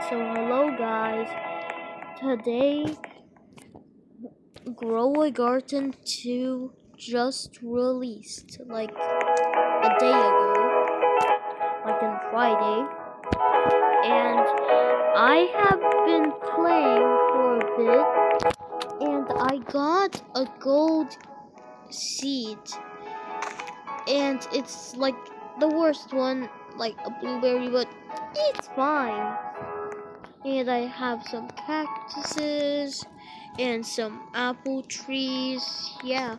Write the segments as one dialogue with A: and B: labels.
A: So hello guys. Today Grow a Garden 2 just released like a day ago, like on Friday. And I have been playing for a bit and I got a gold seed. And it's like the worst one, like a blueberry, but it's fine. And I have some cactuses and some apple trees. Yeah.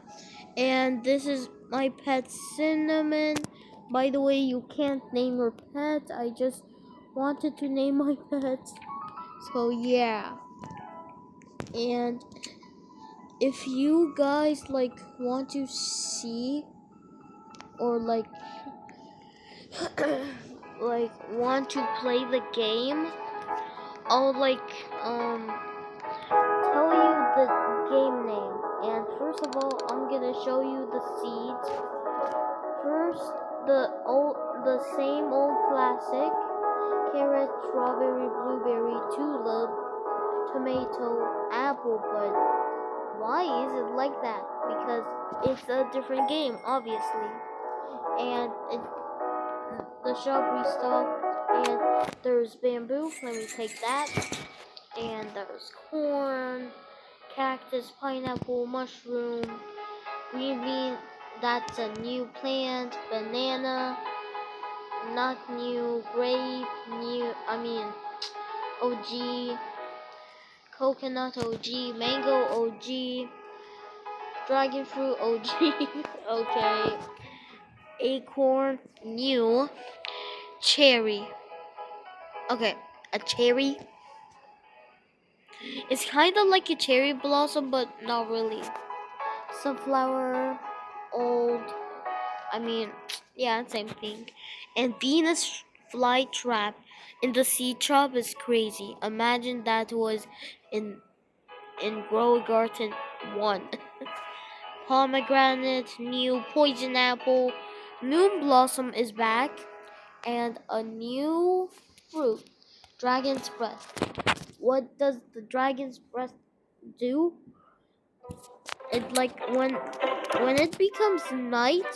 A: And this is my pet Cinnamon. By the way, you can't name your pet. I just wanted to name my pet. So yeah. And if you guys like want to see or like want to play the game, I'll tell you the game name. And first of all, I'm gonna show you the seeds. First, the same old classic: carrot, strawberry, blueberry, tulip, tomato, apple. But why is it like that? Because it's a different game, obviously. And the shop restocked. And there's bamboo. Let me take that. And there's corn, cactus, pineapple, mushroom, green bean, that's a new plant, banana, not new, grape, OG, coconut OG, mango OG, dragon fruit OG, okay, acorn, new, cherry, okay, a cherry. It's kind of like a cherry blossom, but not really. Sunflower, old, yeah, same thing. And Venus flytrap in the seed shop is crazy. Imagine that was in Grow a Garden 1. Pomegranate, new poison apple, moon blossom is back, and a new fruit, dragon's breath. What does the dragon's breath do? It like when it becomes night,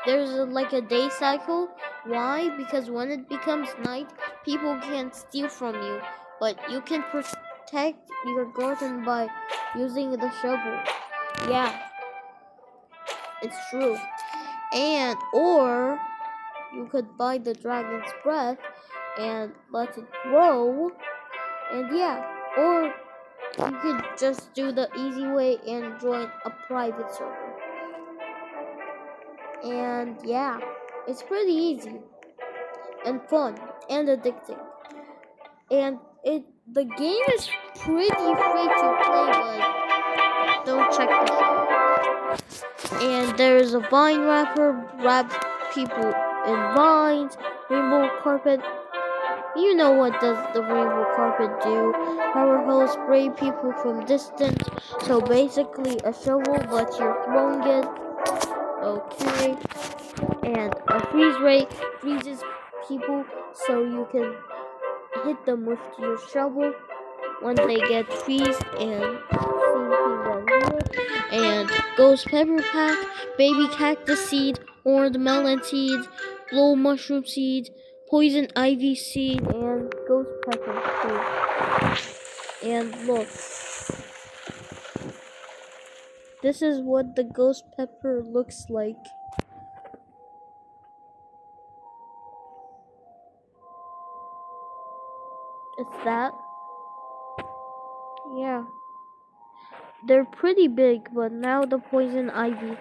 A: there's like a day cycle. Why? Because when it becomes night, people can't steal from you, but you can protect your garden by using the shovel. Yeah, it's true. And or you could buy the dragon's breath and let it grow. And yeah, or you could just do the easy way and join a private server. And yeah, it's pretty easy and fun and addicting. And the game is pretty free to play, but don't check the shop. And there's a vine wrapper, wrap people in vines, rainbow carpet. You know what does the rainbow carpet do? Power hose spray people from distance. So basically a shovel, but you're throwing it. Okay. And a freeze ray freezes people so you can hit them with your shovel when they get freezed. And same thing down here. And ghost pepper pack, baby cactus seed, orange melon seeds, glow mushroom seeds, poison ivy seed, and ghost pepper seed. And look, this is what the ghost pepper looks like. It's that. Yeah. They're pretty big, but now the poison ivy.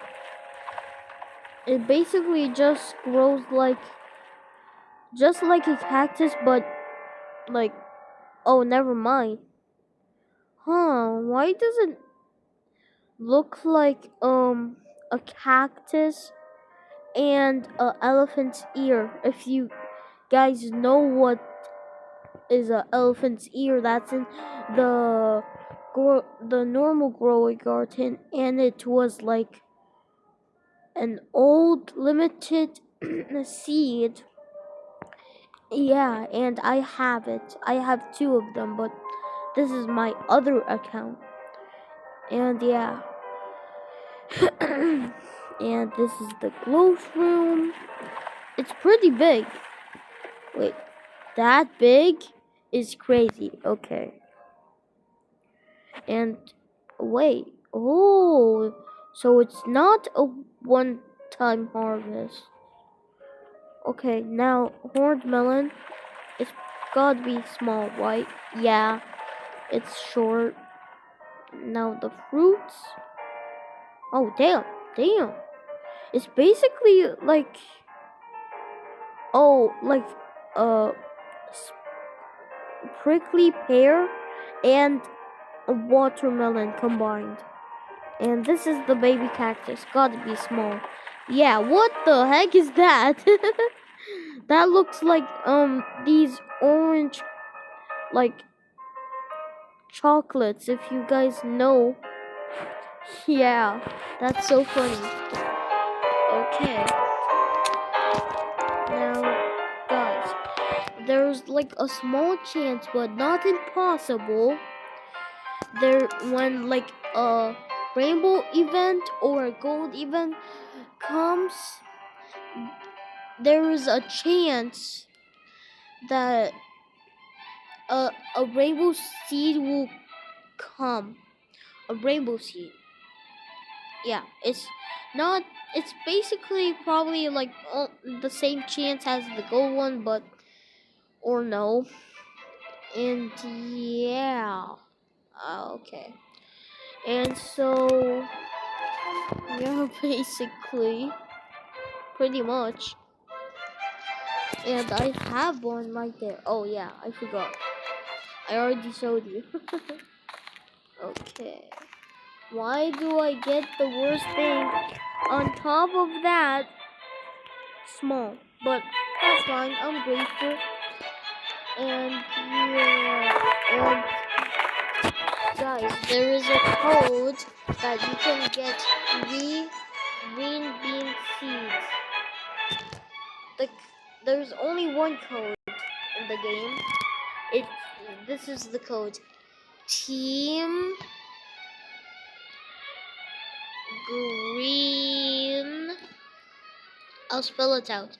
A: It basically just grows just like a cactus, but like, oh, never mind. Why does it look like a cactus and an elephant's ear? If you guys know what is an elephant's ear, that's in the normal Grow a Garden, and it was like an old limited seed, Yeah, and I have it. I have two of them, but this is my other account. And yeah. And this is the clothes room. It's pretty big. Wait, that big is crazy. Okay. And wait. Oh, so it's not a one time harvest. Okay, now horned melon. It's gotta be small, right? Yeah, it's short. Now the fruits. Oh, damn. It's basically like, oh, like, uh, prickly pear and a watermelon combined. And this is the baby cactus. Gotta be small. Yeah, what the heck is that? That looks like these orange like chocolates, if you guys know. Yeah, that's so funny. Okay. Now, guys, there's like a small chance, but not impossible. There, when like a rainbow event or a gold event comes, there is a chance that a rainbow seed will come. A rainbow seed. Yeah, it's not. It's basically probably like the same chance as the gold one, but or no. And yeah, okay. And so yeah, basically, pretty much. And I have one right there. Oh yeah, I forgot. I already showed you. Okay. Why do I get the worst thing? On top of that, small. But that's fine. I'm grateful. And yeah, and guys, there is a code that you can get green bean seeds. There's only one code in the game. This is the code. Team Green. I'll spell it out.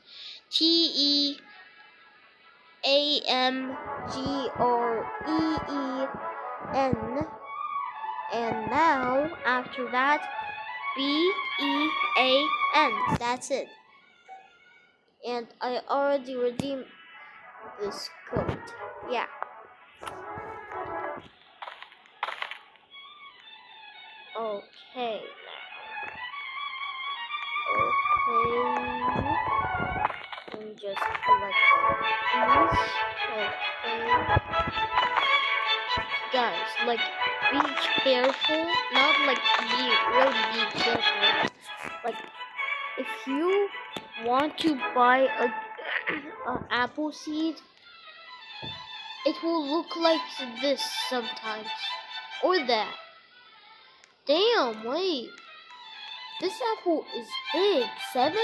A: TEAMGREEN. And now, after that, BEAN. That's it. And I already redeemed this code. Yeah. Okay. Okay. Let me just collect these. Okay. Guys, like, be careful. Not like really be careful. Like, if you want to buy a apple seed, it will look like this sometimes. Or that. Damn, wait. This apple is big. 7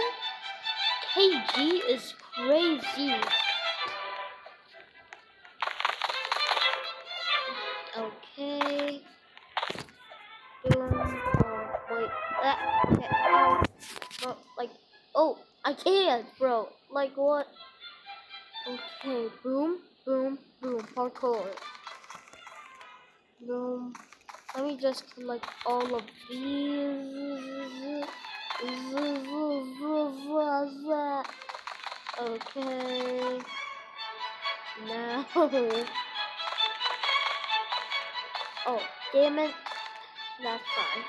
A: kg is crazy. Okay. Boom. Oh, wait. Okay. Oh, bro, like, oh, I can't, bro. Like, what? Okay. Boom, boom, boom. Parkour. Boom. Let me just collect all of these. Okay. Now. Oh, damn it. That's fine.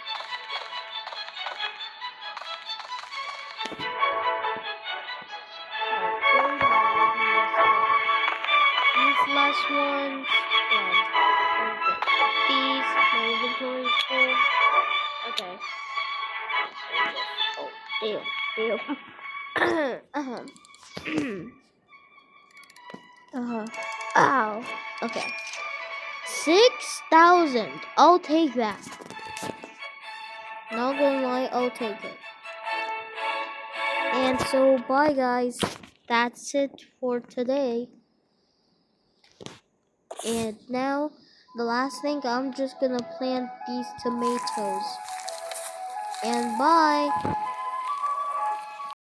A: These last ones. And these. My inventory is full. Okay. Oh, damn. Ow. Okay. 6,000. I'll take that. Not gonna lie, I'll take it. And so, bye guys. that's it for today. And now, the last thing, I'm just gonna plant these tomatoes. And bye!